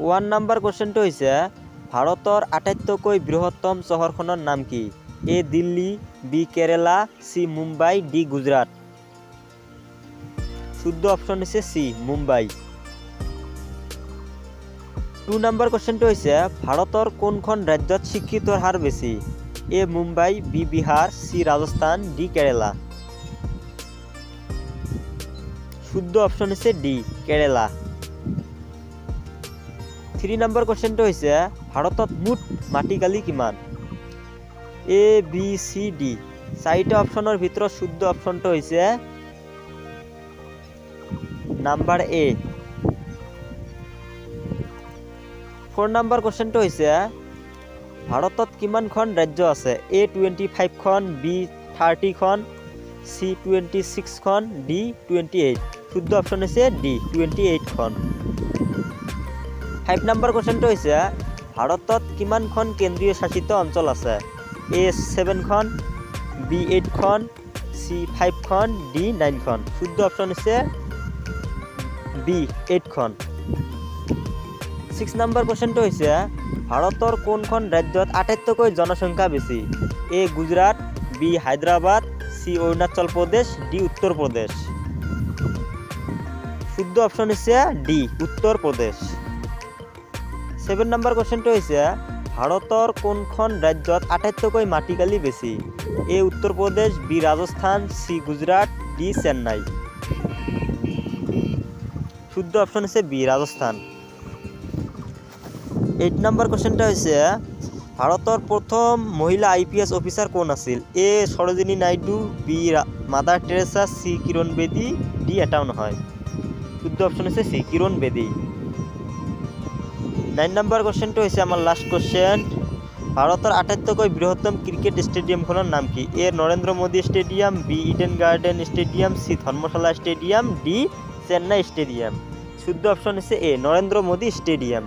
1 number কোৱেশ্চনটো হৈছে ভাৰতৰ আটাইতকৈ বৃহত্তম চহৰখনৰ নাম কি? এ দিল্লী, বি কেৰালা, সি মুম্বাই, ডি গুজৰাট। শুদ্ধ অপশ্যন হৈছে সি মুম্বাই। 2 নম্বৰ কোৱেশ্চনটো হৈছে ভাৰতৰ কোনখন ৰাজ্যত শিক্ষিতৰ হাৰ বেছি? এ মুম্বাই, বি বিহাৰ, সি ৰাজস্থান, ডি কেৰালা। শুদ্ধ অপশ্যন হৈছে ডি কেৰালা। 3 নম্বৰ কোৱেশ্চনটো হৈছে ভাৰতত মুঠ মাটিকালি কিমান? A B C D. 4টা অপশ্যনৰ ভিতৰত শুদ্ধ অপশ্যনটো হৈছে নাম্বাৰ এ। 4 নম্বৰ কোৱেশ্চনটো হৈছে ভাৰতত কিমানখন ৰাজ্য আছে? এ 25 খন, বি 30 খন, সি 26 খন, ডি 28। শুদ্ধ অপশ্যন হৈছে ডি 28 খন। 5 নম্বৰ কোৱেশ্চনটো হৈছে ভাৰতত কিমানখন কেন্দ্ৰীয় শাসিত অঞ্চল আছে? এ 7 খন, বি 8 খন, সি 5 খন, ডি 9 খন। শুদ্ধ অপশ্যন হৈছে বি 8 খন। 6 নম্বৰ কোৱেশ্চনটো হৈছে ভাৰতৰ কোনখন ৰাজ্যত আটাইতকৈ জনসংখ্যা বেছি? এ গুজৰাট, বি হায়দৰাবাদ, সি অৰুণাচল প্ৰদেশ, ডি উত্তৰ প্ৰদেশ। শুদ্ধ অপশ্যন হৈছে ডি উত্তৰ প্ৰদেশ। 7 নম্বৰ কোৱেশ্চনটো হৈছে ভাৰতৰ কোনখন ৰাজ্যত আটাইতকৈ মাটিকালি বেছি? এ উত্তৰ প্ৰদেশ, বি ৰাজস্থান, সি গুজৰাট, ডি চেন্নাই। শুদ্ধ অপশ্যন হৈছে বি ৰাজস্থান। 8 নম্বৰ কোৱেশ্চনটো হৈছে ভাৰতৰ প্ৰথম মহিলা IPS অফিচাৰ কোন আছিল? A Sarojini Naidu, B Mother Teresa, C Kiran Bedi, D এটাও নহয়। শুদ্ধ অপশ্যন হৈছে সি কিৰণ বেদী। 9 নম্বৰ কোৱেশ্চনটো হৈছে আমাৰ লাষ্ট কোৱেশ্চন ভাৰতৰ আটাইতকৈ বৃহত্তম ক্ৰিকেট ষ্টেডিয়ামখনৰ নাম কি? A Narendra Modi stadium, B Eden Garden stadium, C Dharamshala stadium, D Chennai stadium. শুদ্ধ অপশ্যন হৈছে এ নৰেন্দ্ৰ মোদী ষ্টেডিয়াম।